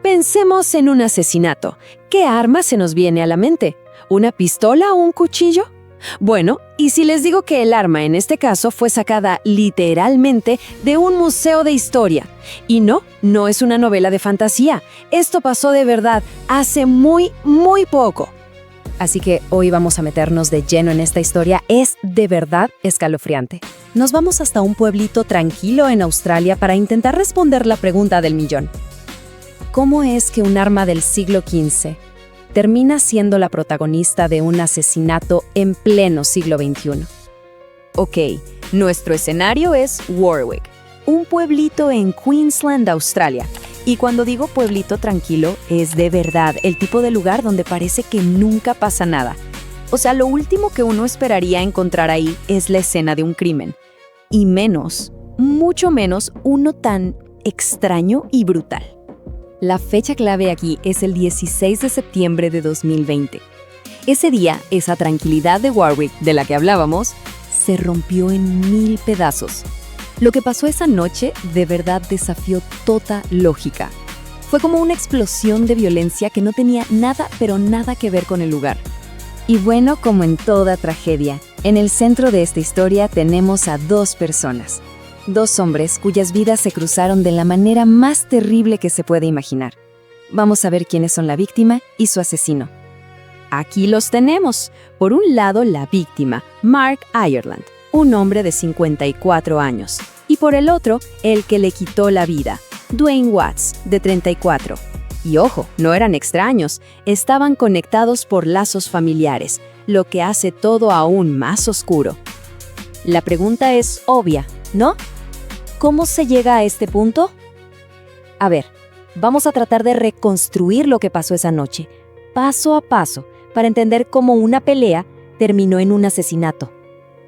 Pensemos en un asesinato. ¿Qué arma se nos viene a la mente? ¿Una pistola o un cuchillo? Bueno, ¿y si les digo que el arma en este caso fue sacada literalmente de un museo de historia? Y no es una novela de fantasía. Esto pasó de verdad hace muy poco. Así que hoy vamos a meternos de lleno en esta historia. Es de verdad escalofriante. Nos vamos hasta un pueblito tranquilo en Australia para intentar responder la pregunta del millón. ¿Cómo es que un arma del siglo XV termina siendo la protagonista de un asesinato en pleno siglo XXI? Ok, nuestro escenario es Warwick, un pueblito en Queensland, Australia. Y cuando digo pueblito tranquilo, es de verdad el tipo de lugar donde parece que nunca pasa nada. O sea, lo último que uno esperaría encontrar ahí es la escena de un crimen. Y mucho menos, uno tan extraño y brutal. La fecha clave aquí es el 16 de septiembre de 2020. Ese día, esa tranquilidad de Warwick de la que hablábamos, se rompió en 1000 pedazos. Lo que pasó esa noche de verdad desafió toda lógica. Fue como una explosión de violencia que no tenía nada, pero nada que ver con el lugar. Y bueno, como en toda tragedia, en el centro de esta historia tenemos a dos personas. Dos hombres cuyas vidas se cruzaron de la manera más terrible que se puede imaginar. Vamos a ver quiénes son la víctima y su asesino. Aquí los tenemos. Por un lado, la víctima, Mark Ireland, un hombre de 54 años. Y por el otro, el que le quitó la vida, Dwayne Watts, de 34. Y ojo, no eran extraños, estaban conectados por lazos familiares, lo que hace todo aún más oscuro. La pregunta es obvia, ¿no? ¿Cómo se llega a este punto? A ver, vamos a tratar de reconstruir lo que pasó esa noche, paso a paso, para entender cómo una pelea terminó en un asesinato.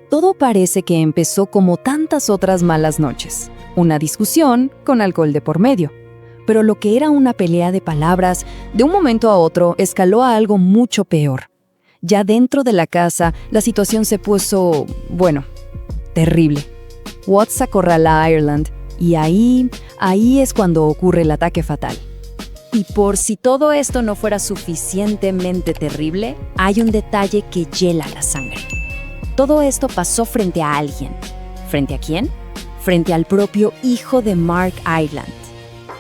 Todo parece que empezó como tantas otras malas noches, una discusión con alcohol de por medio. Pero lo que era una pelea de palabras, de un momento a otro escaló a algo mucho peor. Ya dentro de la casa, la situación se puso, terrible. Watts acorrala a Ireland y ahí es cuando ocurre el ataque fatal. Y por si todo esto no fuera suficientemente terrible, hay un detalle que hiela la sangre. Todo esto pasó frente a alguien. ¿Frente a quién? Frente al propio hijo de Mark Ireland.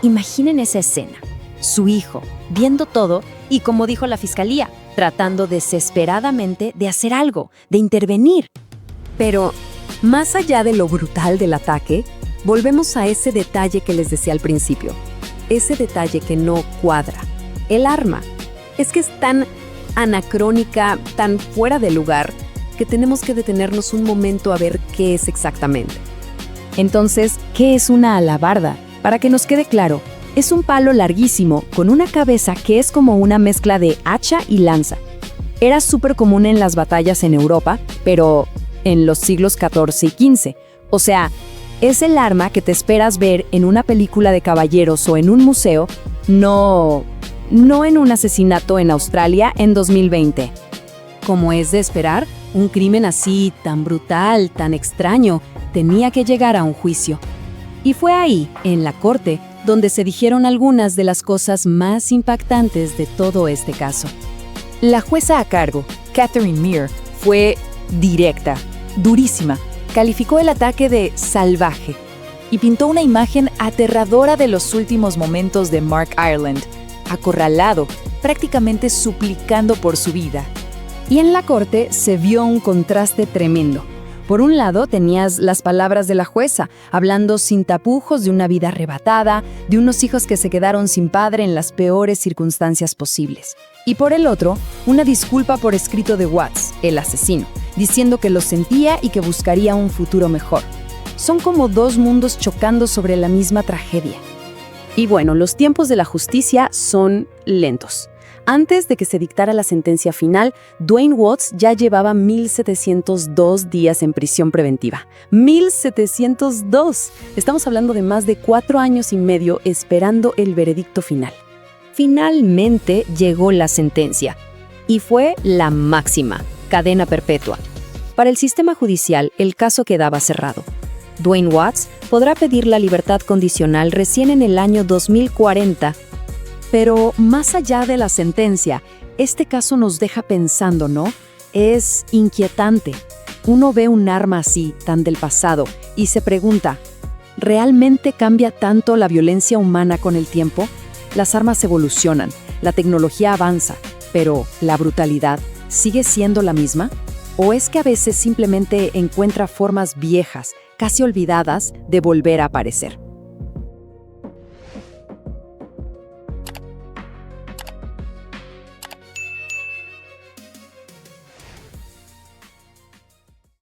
Imaginen esa escena. Su hijo, viendo todo y, como dijo la fiscalía, tratando desesperadamente de hacer algo, de intervenir. Pero, más allá de lo brutal del ataque, volvemos a ese detalle que les decía al principio. Ese detalle que no cuadra. El arma. Es que es tan anacrónica, tan fuera de lugar, que tenemos que detenernos un momento a ver qué es exactamente. Entonces, ¿qué es una alabarda? Para que nos quede claro, es un palo larguísimo con una cabeza que es como una mezcla de hacha y lanza. Era súper común en las batallas en Europa, pero en los siglos XIV y XV. O sea, es el arma que te esperas ver en una película de caballeros o en un museo, no en un asesinato en Australia en 2020. Como es de esperar, un crimen así, tan brutal, tan extraño, tenía que llegar a un juicio. Y fue ahí, en la corte, donde se dijeron algunas de las cosas más impactantes de todo este caso. La jueza a cargo, Catherine Meir, fue directa, durísima. Calificó el ataque de salvaje y pintó una imagen aterradora de los últimos momentos de Mark Ireland, acorralado, prácticamente suplicando por su vida. Y en la corte se vio un contraste tremendo. Por un lado tenías las palabras de la jueza, hablando sin tapujos de una vida arrebatada, de unos hijos que se quedaron sin padre en las peores circunstancias posibles. Y por el otro, una disculpa por escrito de Watts, el asesino, diciendo que lo sentía y que buscaría un futuro mejor. Son como dos mundos chocando sobre la misma tragedia. Y bueno, los tiempos de la justicia son lentos. Antes de que se dictara la sentencia final, Dwayne Watts ya llevaba 1,702 días en prisión preventiva. ¡1,702! Estamos hablando de más de 4 años y medio esperando el veredicto final. Finalmente llegó la sentencia, y fue la máxima, cadena perpetua. Para el sistema judicial, el caso quedaba cerrado. Dwayne Watts podrá pedir la libertad condicional recién en el año 2040, Pero más allá de la sentencia, este caso nos deja pensando, ¿no? Es inquietante. Uno ve un arma así, tan del pasado, y se pregunta, ¿realmente cambia tanto la violencia humana con el tiempo? Las armas evolucionan, la tecnología avanza, pero ¿la brutalidad sigue siendo la misma? ¿O es que a veces simplemente encuentra formas viejas, casi olvidadas, de volver a aparecer?